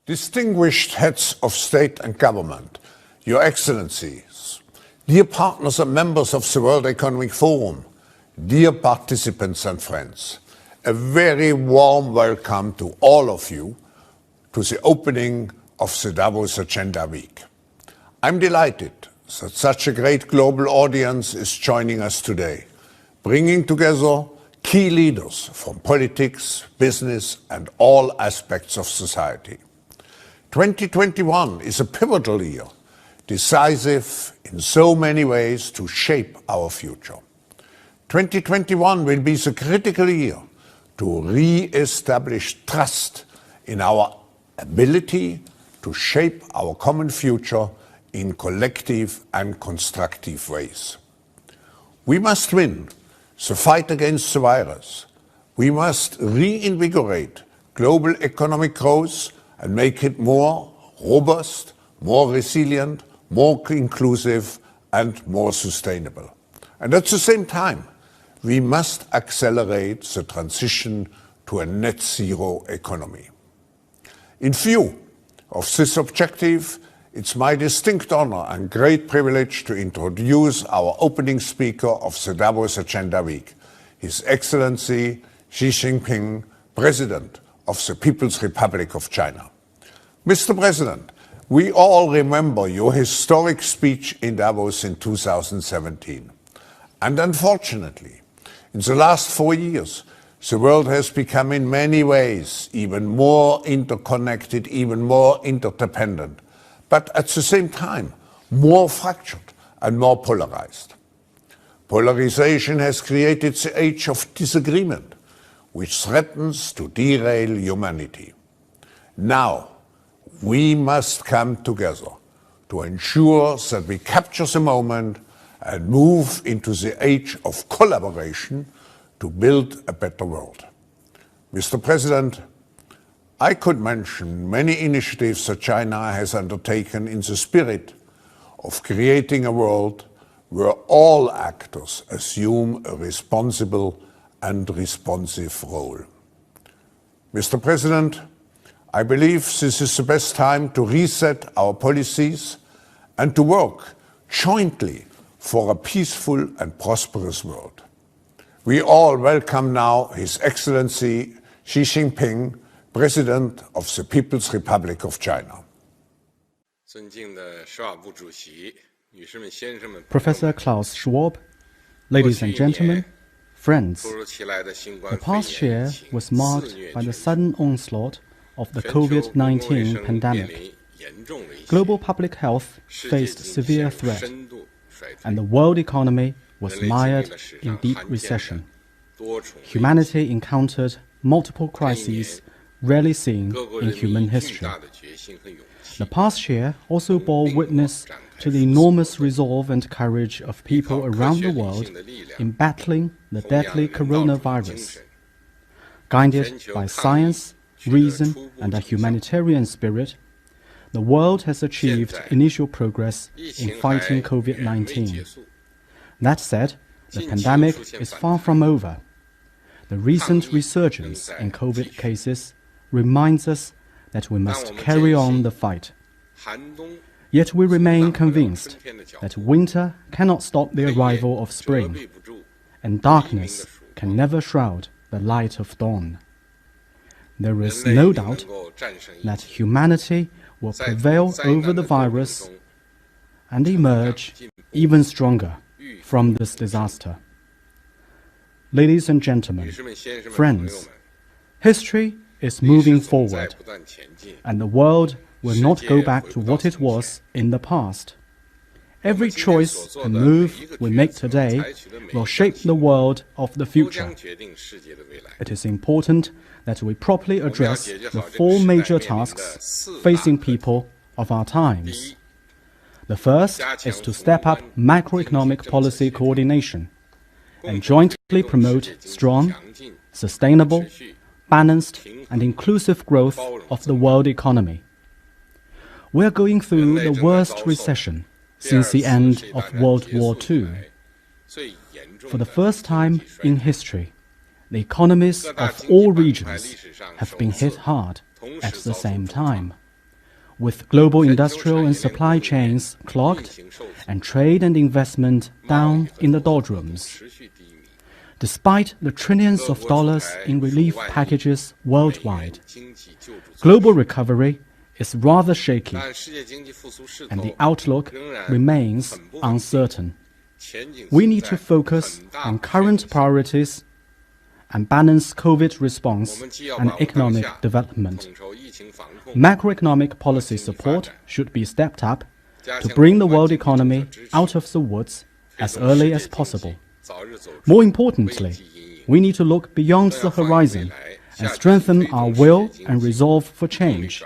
Distinguished heads of state and government, Your Excellencies, dear partners and members of the World Economic Forum, dear participants and friends, a very warm welcome to all of you to the opening of the Davos Agenda Week. I'm delighted that such a great global audience is joining us today, bringing together key leaders from politics, business, and all aspects of society. 2021 is a pivotal year, decisive in so many ways to shape our future. 2021 will be the critical year to re-establish trust in our ability to shape our common future in collective and constructive ways. We must win the fight against the virus. We must reinvigorate global economic growth and make it more robust, more resilient, more inclusive, and more sustainable. And at the same time, we must accelerate the transition to a net zero economy. In view of this objective, it's my distinct honor and great privilege to introduce our opening speaker of the Davos Agenda Week, His Excellency Xi Jinping, President of the People's Republic of China. Mr. President, we all remember your historic speech in Davos in 2017. And unfortunately, in the last 4 years, the world has become in many ways even more interconnected, even more interdependent, but at the same time, more fractured and more polarized. Polarization has created the age of disagreement, which threatens to derail humanity. Now, we must come together to ensure that we capture the moment and move into the age of collaboration to build a better world. Mr. President, I could mention many initiatives that China has undertaken in the spirit of creating a world where all actors assume a responsible and responsive role. Mr. President, I believe this is the best time to reset our policies and to work jointly for a peaceful and prosperous world. We all welcome now His Excellency Xi Jinping, President of the People's Republic of China. Professor Klaus Schwab, ladies and gentlemen, friends, the past year was marked by the sudden onslaught of the COVID-19 pandemic. Global public health faced severe threat, and the world economy was mired in deep recession. Humanity encountered multiple crises rarely seen in human history. The past year also bore witness to the enormous resolve and courage of people around the world in battling the deadly coronavirus. Guided by science, reason, and a humanitarian spirit, the world has achieved initial progress in fighting COVID-19. That said, the pandemic is far from over. The recent resurgence in COVID cases reminds us that we must carry on the fight. Yet we remain convinced that winter cannot stop the arrival of spring, and darkness can never shroud the light of dawn. There is no doubt that humanity will prevail over the virus and emerge even stronger from this disaster. Ladies and gentlemen, friends, history is moving forward, and the world will not go back to what it was in the past. Every choice and move we make today will shape the world of the future. It is important that we properly address the 4 major tasks facing people of our times. The first is to step up macroeconomic policy coordination and jointly promote strong, sustainable, balanced and inclusive growth of the world economy. We are going through the worst recession since the end of World War II. For the first time in history, the economies of all regions have been hit hard at the same time. with global industrial and supply chains clogged and trade and investment down in the doldrums. Despite the trillions of dollars in relief packages worldwide, global recovery is rather shaky, and the outlook remains uncertain. We need to focus on current priorities and balance COVID response and economic development. Macroeconomic policy support should be stepped up to bring the world economy out of the woods as early as possible. More importantly, we need to look beyond the horizon and strengthen our will and resolve for change.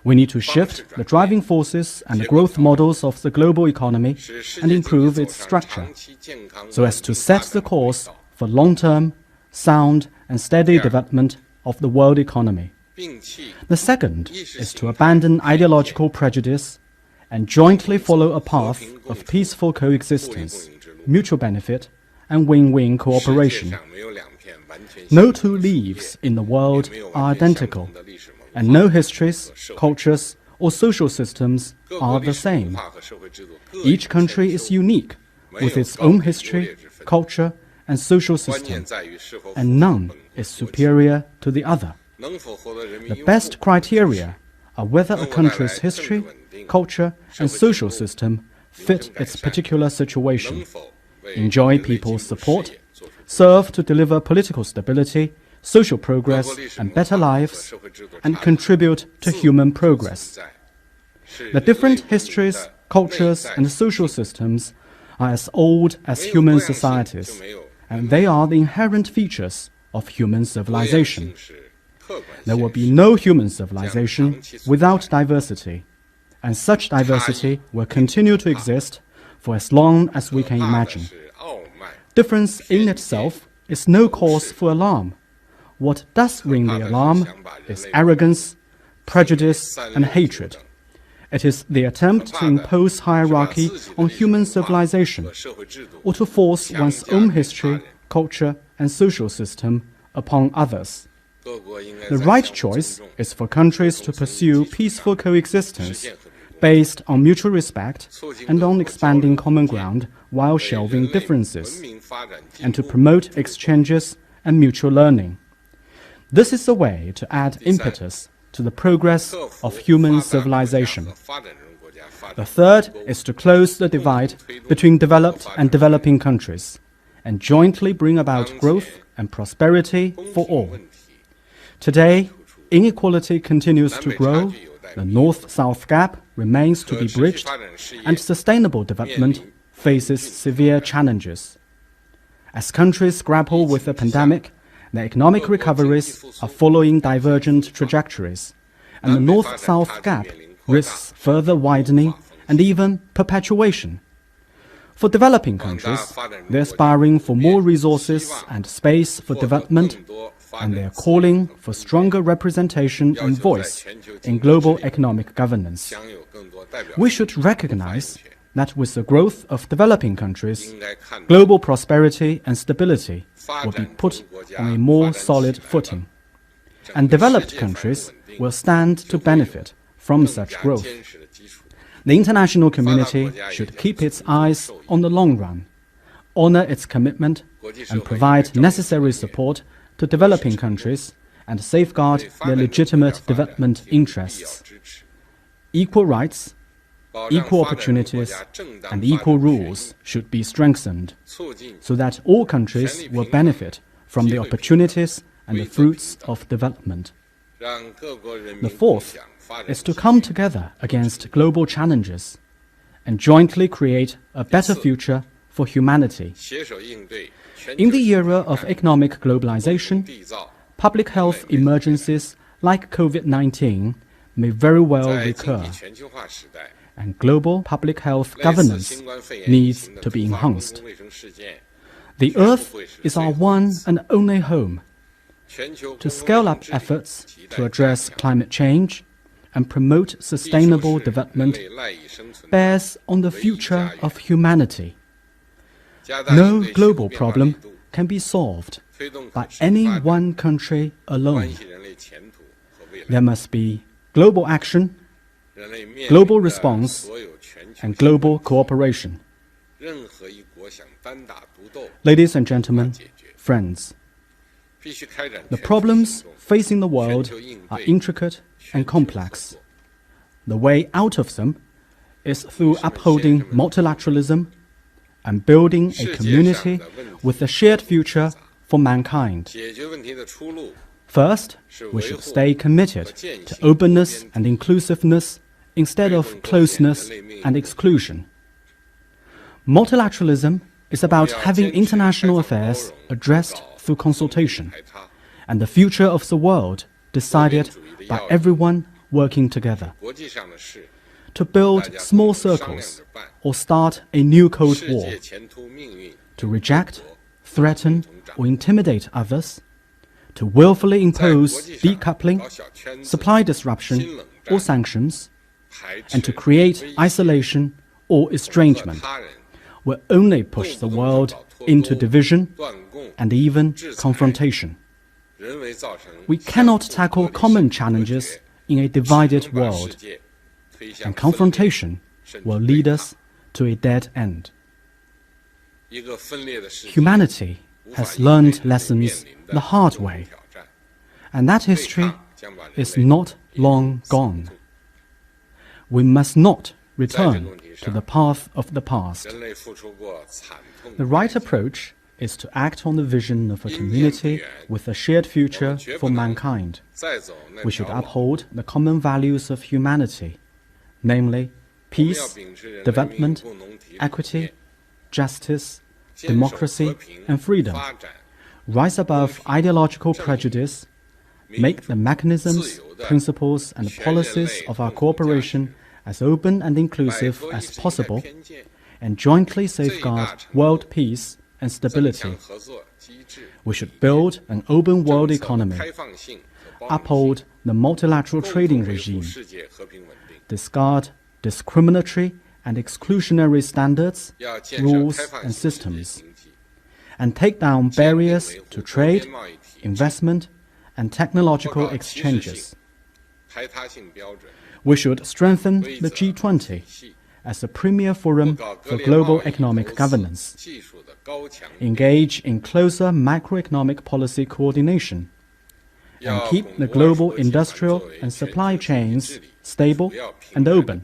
We need to shift the driving forces and the growth models of the global economy and improve its structure, so as to set the course for long-term, sound and steady development of the world economy. The second is to abandon ideological prejudice and jointly follow a path of peaceful coexistence, mutual benefit and win-win cooperation. No two leaves in the world are identical, and no histories, cultures or social systems are the same. Each country is unique with its own history, culture and social system, and none is superior to the other. The best criteria are whether a country's history, culture and social system fit its particular situation, enjoy people's support, serve to deliver political stability, social progress and better lives, and contribute to human progress. The different histories, cultures and social systems are as old as human societies, and they are the inherent features of human civilization. There will be no human civilization without diversity, and such diversity will continue to exist for as long as we can imagine. Difference in itself is no cause for alarm. What does ring the alarm is arrogance, prejudice and hatred. It is the attempt to impose hierarchy on human civilization, or to force one's own history, culture and social system upon others. The right choice is for countries to pursue peaceful coexistence based on mutual respect and on expanding common ground while shelving differences, and to promote exchanges and mutual learning. This is the way to add impetus to the progress of human civilization. The third is to close the divide between developed and developing countries, and jointly bring about growth and prosperity for all. Today, inequality continues to grow, the North-South gap remains to be bridged, and sustainable development faces severe challenges. As countries grapple with the pandemic, the economic recoveries are following divergent trajectories, and the North-South gap risks further widening and even perpetuation. For developing countries, they're aspiring for more resources and space for development, and they are calling for stronger representation and voice in global economic governance. We should recognize that with the growth of developing countries, global prosperity and stability will be put on a more solid footing, and developed countries will stand to benefit from such growth. The international community should keep its eyes on the long run, honor its commitment, and provide necessary support to developing countries and safeguard their legitimate development interests. Equal rights, equal opportunities, and equal rules should be strengthened, so that all countries will benefit from the opportunities and the fruits of development. The fourth is to come together against global challenges and jointly create a better future for humanity. In the era of economic globalization, public health emergencies like COVID-19 may very well recur, and global public health governance needs to be enhanced. The Earth is our one and only home. To scale up efforts to address climate change and promote sustainable development bears on the future of humanity. No global problem can be solved by any one country alone. There must be global action, global response, and global cooperation. Ladies and gentlemen, friends, the problems facing the world are intricate and complex. The way out of them is through upholding multilateralism and building a community with a shared future for mankind. First, we should stay committed to openness and inclusiveness instead of closeness and exclusion. Multilateralism is about having international affairs addressed through consultation, and the future of the world decided by everyone working together. To build small circles or start a new Cold War, to reject, threaten, or intimidate others, to willfully impose decoupling, supply disruption, or sanctions, and to create isolation or estrangement will only push the world into division and even confrontation. We cannot tackle common challenges in a divided world, and confrontation will lead us to a dead end. Humanity has learned lessons the hard way, and that history is not long gone. We must not return to the path of the past. The right approach is to act on the vision of a community with a shared future for mankind. We should uphold the common values of humanity, namely peace, development, equity, justice, democracy, and freedom. Rise above ideological prejudice, make the mechanisms, principles, and policies of our cooperation as open and inclusive as possible, and jointly safeguard world peace and stability. We should build an open world economy, uphold the multilateral trading regime, discard discriminatory and exclusionary standards, rules, and systems, and take down barriers to trade, investment, and technological exchanges. We should strengthen the G20 as a premier forum for global economic governance, engage in closer macroeconomic policy coordination, and keep the global industrial and supply chains stable and open.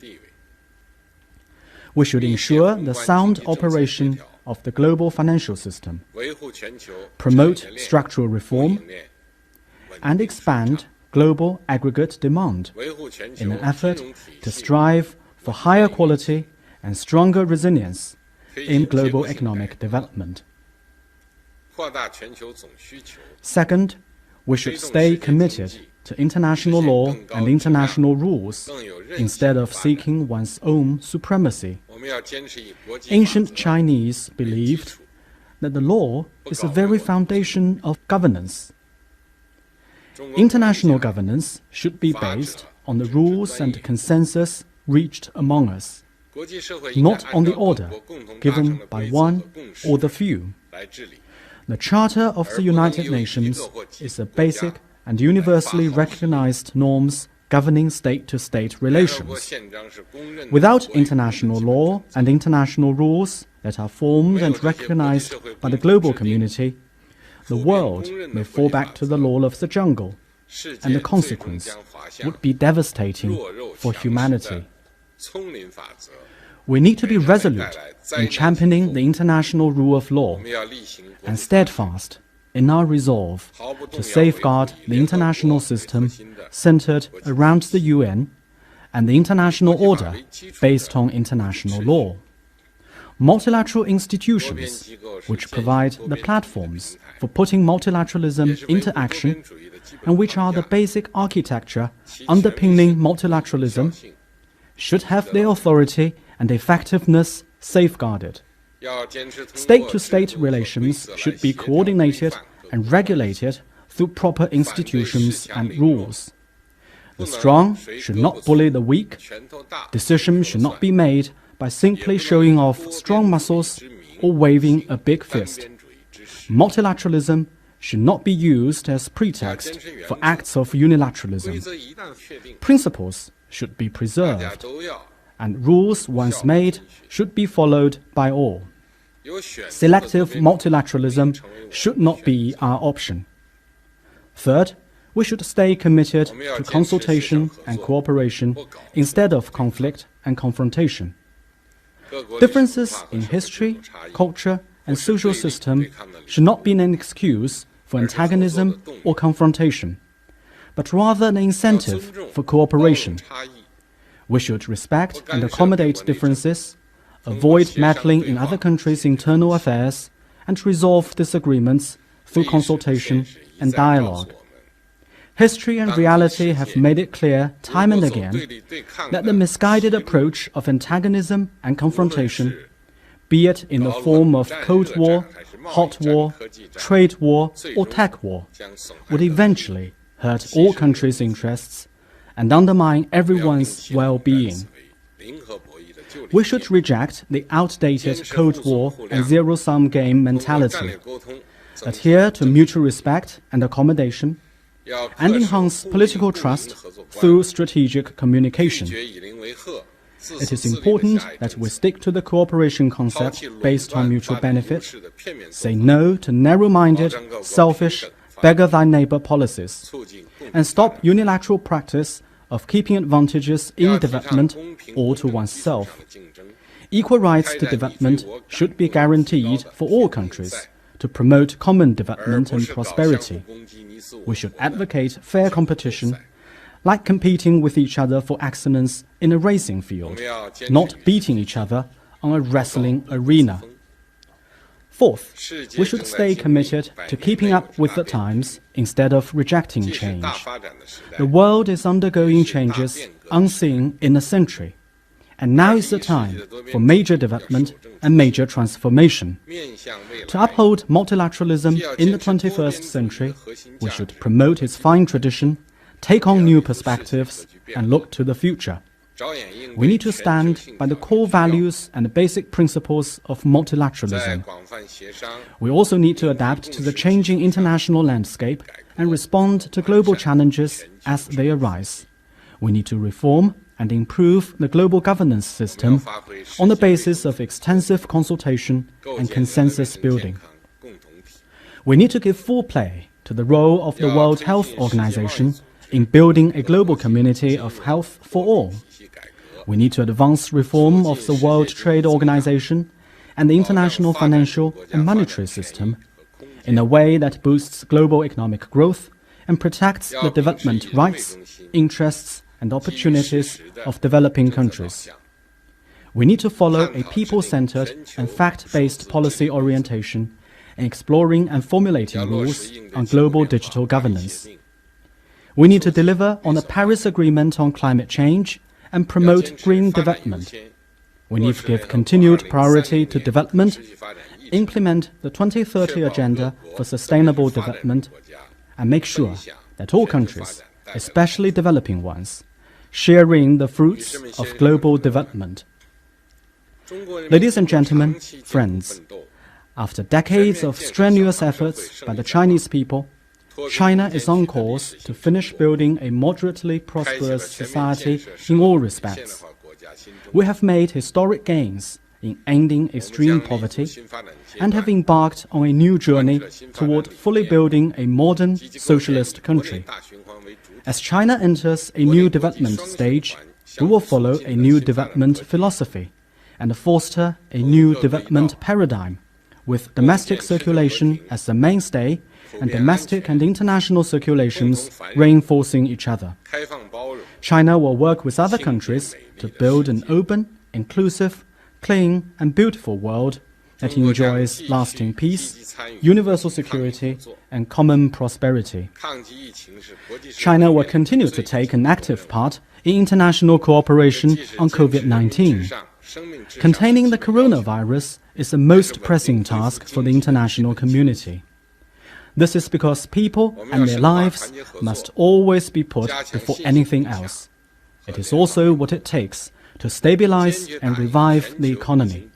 We should ensure the sound operation of the global financial system, promote structural reform, and expand global aggregate demand in an effort to strive for higher quality and stronger resilience in global economic development. Second, we should stay committed to international law and international rules instead of seeking one's own supremacy. Ancient Chinese believed that the law is the very foundation of governance. International governance should be based on the rules and consensus reached among us, not on the order given by one or the few. The Charter of the United Nations is the basic and universally recognized norms governing state-to-state relations. Without international law and international rules that are formed and recognized by the global community, the world may fall back to the law of the jungle, and the consequence would be devastating for humanity. We need to be resolute in championing the international rule of law and steadfast in our resolve to safeguard the international system centered around the UN and the international order based on international law. Multilateral institutions, which provide the platforms for putting multilateralism into action and which are the basic architecture underpinning multilateralism, should have their authority and effectiveness safeguarded. State-to-state relations should be coordinated and regulated through proper institutions and rules. The strong should not bully the weak. Decisions should not be made by simply showing off strong muscles or waving a big fist. Multilateralism should not be used as pretext for acts of unilateralism. Principles should be preserved, and rules once made should be followed by all. Selective multilateralism should not be our option. Third, we should stay committed to consultation and cooperation instead of conflict and confrontation. Differences in history, culture, and social system should not be an excuse for antagonism or confrontation, but rather an incentive for cooperation. We should respect and accommodate differences, avoid meddling in other countries' internal affairs, and resolve disagreements through consultation and dialogue. History and reality have made it clear time and again that the misguided approach of antagonism and confrontation, be it in the form of Cold War, Hot War, Trade War, or Tech War, would eventually hurt all countries' interests and undermine everyone's well-being. We should reject the outdated Cold War and zero-sum game mentality, adhere to mutual respect and accommodation, and enhance political trust through strategic communication. It is important that we stick to the cooperation concept based on mutual benefit, say no to narrow-minded, selfish, beggar-thy-neighbor policies, and stop unilateral practice of keeping advantages in development all to oneself. Equal rights to development should be guaranteed for all countries to promote common development and prosperity. We should advocate fair competition, like competing with each other for excellence in a racing field, not beating each other on a wrestling arena. Fourth, we should stay committed to keeping up with the times instead of rejecting change. The world is undergoing changes unseen in a century, and now is the time for major development and major transformation. To uphold multilateralism in the 21st century, we should promote its fine tradition, take on new perspectives, and look to the future. We need to stand by the core values and basic principles of multilateralism. We also need to adapt to the changing international landscape and respond to global challenges as they arise. We need to reform and improve the global governance system on the basis of extensive consultation and consensus building. We need to give full play to the role of the World Health Organization in building a global community of health for all. We need to advance reform of the World Trade Organization and the international financial and monetary system in a way that boosts global economic growth and protects the development rights, interests, and opportunities of developing countries. We need to follow a people-centered and fact-based policy orientation in exploring and formulating rules on global digital governance. We need to deliver on the Paris Agreement on climate change and promote green development. We need to give continued priority to development, implement the 2030 Agenda for Sustainable Development, and make sure that all countries, especially developing ones, share in the fruits of global development. Ladies and gentlemen, friends, after decades of strenuous efforts by the Chinese people, China is on course to finish building a moderately prosperous society in all respects. We have made historic gains in ending extreme poverty and have embarked on a new journey toward fully building a modern socialist country. As China enters a new development stage, we will follow a new development philosophy and foster a new development paradigm, with domestic circulation as the mainstay and domestic and international circulations reinforcing each other. China will work with other countries to build an open, inclusive, clean and beautiful world that enjoys lasting peace, universal security and common prosperity. China will continue to take an active part in international cooperation on COVID-19. Containing the coronavirus is the most pressing task for the international community. This is because people and their lives must always be put before anything else. It is also what it takes to stabilize and revive the economy.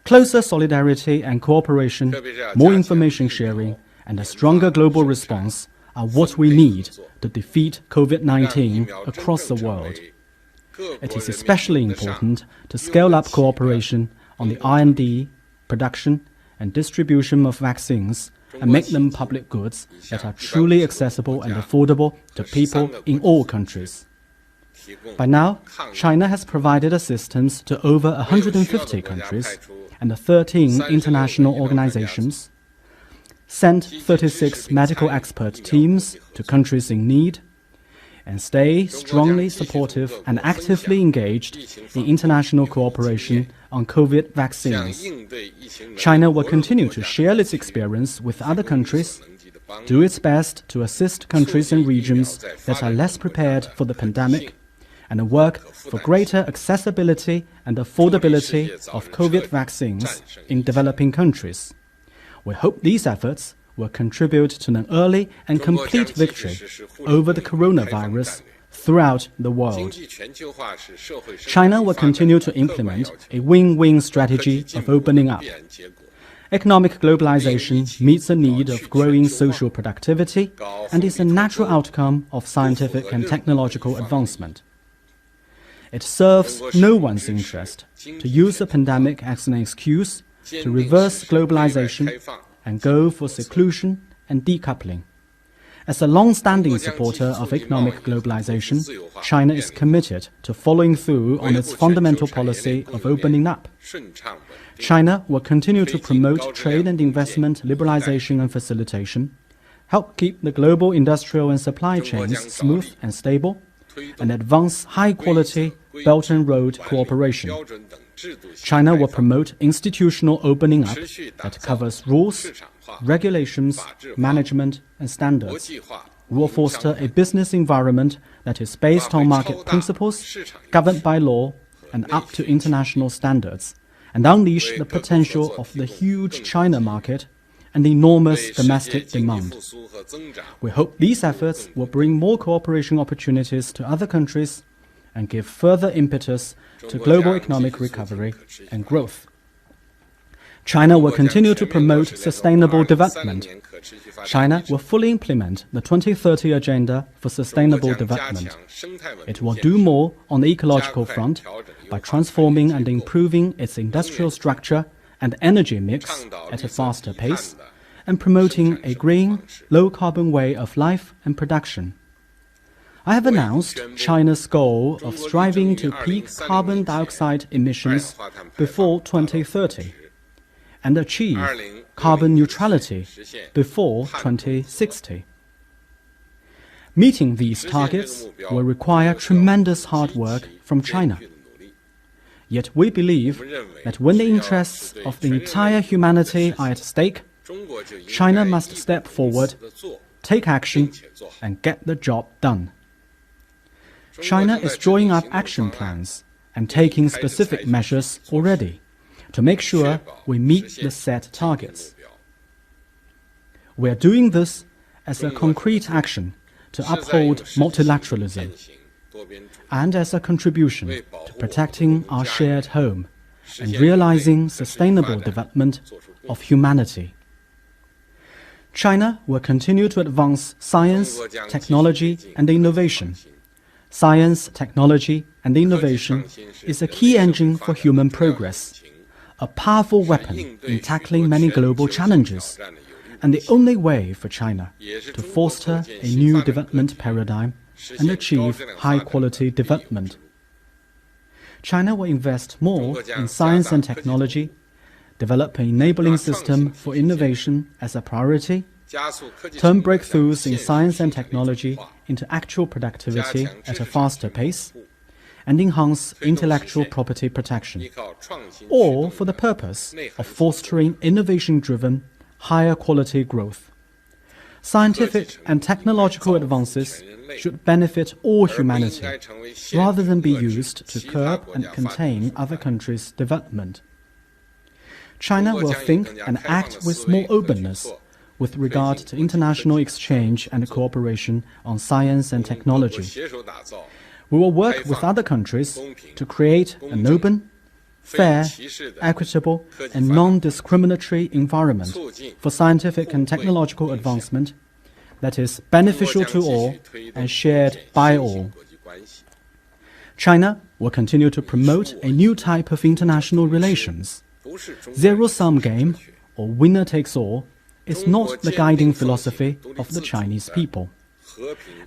Closer solidarity and cooperation, more information sharing, and a stronger global response are what we need to defeat COVID-19 across the world. it is especially important to scale up cooperation on the R&D, production, and distribution of vaccines and make them public goods that are truly accessible and affordable to people in all countries. By now, China has provided assistance to over 150 countries and 13 international organizations, sent 36 medical expert teams to countries in need, and stay strongly supportive and actively engaged in international cooperation on COVID vaccines. China will continue to share its experience with other countries, do its best to assist countries and regions that are less prepared for the pandemic, and work for greater accessibility and affordability of COVID vaccines in developing countries. We hope these efforts will contribute to an early and complete victory over the coronavirus throughout the world. China will continue to implement a win-win strategy of opening up. Economic globalization meets the need of growing social productivity and is a natural outcome of scientific and technological advancement. It serves no one's interest to use the pandemic as an excuse to reverse globalization and go for seclusion and decoupling. As a long-standing supporter of economic globalization, China is committed to following through on its fundamental policy of opening up. China will continue to promote trade and investment liberalization and facilitation, help keep the global industrial and supply chains smooth and stable, and advance high-quality Belt and Road cooperation. China will promote institutional opening up that covers rules, regulations, management, and standards. We will foster a business environment that is based on market principles, governed by law, and up to international standards, and unleash the potential of the huge China market and enormous domestic demand. We hope these efforts will bring more cooperation opportunities to other countries and give further impetus to global economic recovery and growth. China will continue to promote sustainable development. China will fully implement the 2030 Agenda for Sustainable Development. It will do more on the ecological front by transforming and improving its industrial structure and energy mix at a faster pace, and promoting a green, low-carbon way of life and production. I have announced China's goal of striving to peak carbon dioxide emissions before 2030 and achieve carbon neutrality before 2060. Meeting these targets will require tremendous hard work from China. Yet we believe that when the interests of the entire humanity are at stake, China must step forward, take action, and get the job done. China is drawing up action plans and taking specific measures already to make sure we meet the set targets. We are doing this as a concrete action to uphold multilateralism and as a contribution to protecting our shared home and realizing sustainable development of humanity. China will continue to advance science, technology, and innovation. Science, technology, and innovation is a key engine for human progress, a powerful weapon in tackling many global challenges, and the only way for China to foster a new development paradigm and achieve high-quality development. China will invest more in science and technology, develop an enabling system for innovation as a priority, turn breakthroughs in science and technology into actual productivity at a faster pace, and enhance intellectual property protection, all for the purpose of fostering innovation-driven, higher quality growth. Scientific and technological advances should benefit all humanity, rather than be used to curb and contain other countries' development. China will think and act with more openness with regard to international exchange and cooperation on science and technology. We will work with other countries to create an open, fair, equitable, and non-discriminatory environment for scientific and technological advancement that is beneficial to all and shared by all. China will continue to promote a new type of international relations. Zero-sum game, or winner takes all, is not the guiding philosophy of the Chinese people.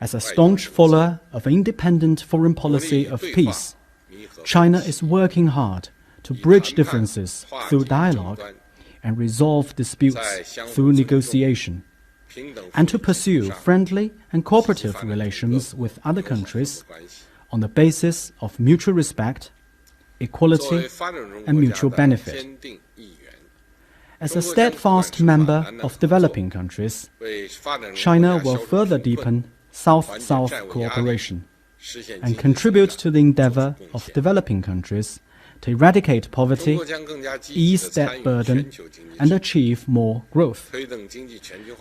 As a staunch follower of independent foreign policy of peace, China is working hard to bridge differences through dialogue and resolve disputes through negotiation, and to pursue friendly and cooperative relations with other countries on the basis of mutual respect, equality, and mutual benefit. As a steadfast member of developing countries, China will further deepen South-South cooperation and contribute to the endeavor of developing countries to eradicate poverty, ease debt burden, and achieve more growth.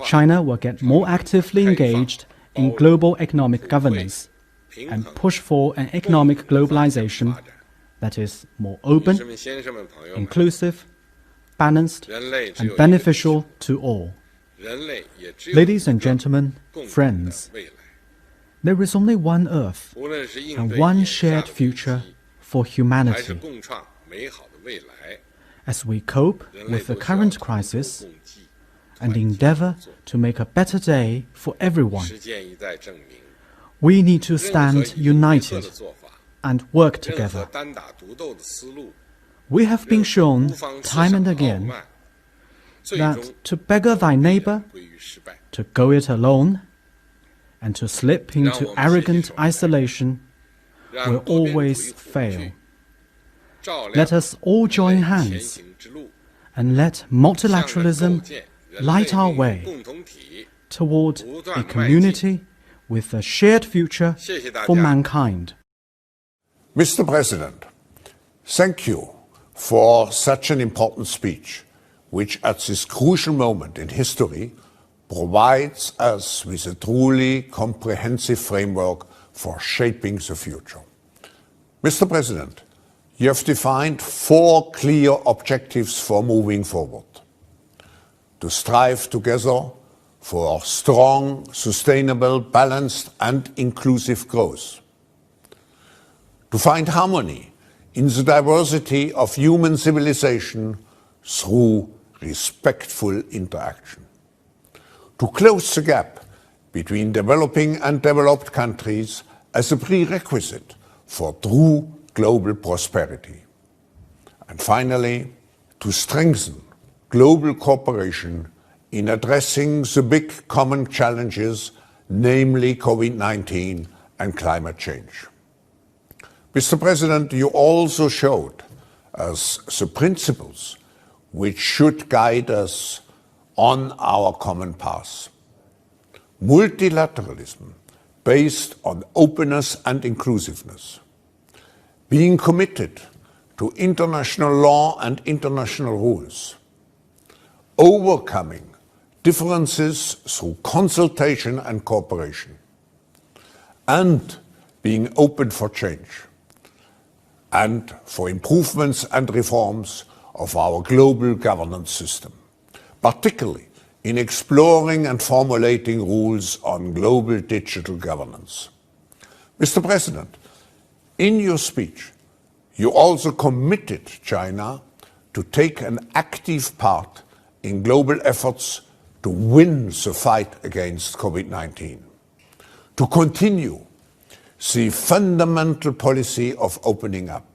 China will get more actively engaged in global economic governance and push for an economic globalization that is more open, inclusive, balanced, and beneficial to all. Ladies and gentlemen, friends, there is only one Earth and one shared future for humanity. As we cope with the current crisis and endeavor to make a better day for everyone, we need to stand united and work together. We have been shown time and again that to beggar thy neighbor, to go it alone, and to slip into arrogant isolation will always fail. Let us all join hands and let multilateralism light our way toward a community with a shared future for mankind. Mr. President, thank you for such an important speech, which at this crucial moment in history provides us with a truly comprehensive framework for shaping the future. Mr. President, you have defined 4 clear objectives for moving forward: to strive together for strong, sustainable, balanced and inclusive growth, to find harmony in the diversity of human civilization through respectful interaction, to close the gap between developing and developed countries as a prerequisite for true global prosperity, and finally, to strengthen global cooperation in addressing the big common challenges, namely COVID-19 and climate change. Mr. President, you also showed us the principles which should guide us on our common path. Multilateralism based on openness and inclusiveness, being committed to international law and international rules, overcoming differences through consultation and cooperation, and being open for change and for improvements and reforms of our global governance system, particularly in exploring and formulating rules on global digital governance. Mr. President, in your speech, you also committed China to take an active part in global efforts to win the fight against COVID-19, to continue the fundamental policy of opening up,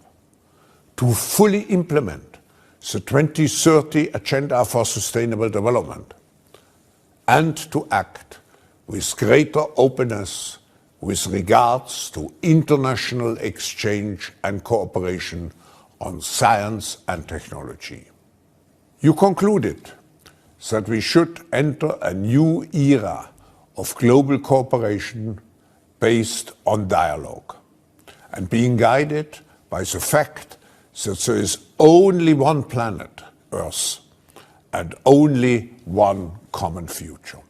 to fully implement the 2030 Agenda for Sustainable Development, and to act with greater openness with regards to international exchange and cooperation on science and technology. You concluded that we should enter a new era of global cooperation based on dialogue and being guided by the fact that there is only one planet, Earth, and only one common future.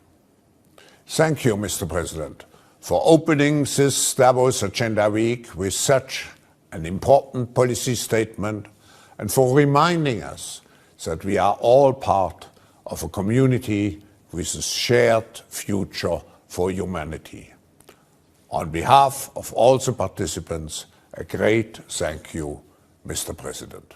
Thank you, Mr. President, for opening this Davos Agenda Week with such an important policy statement and for reminding us that we are all part of a community with a shared future for humanity. On behalf of all the participants A great thank you, Mr. President.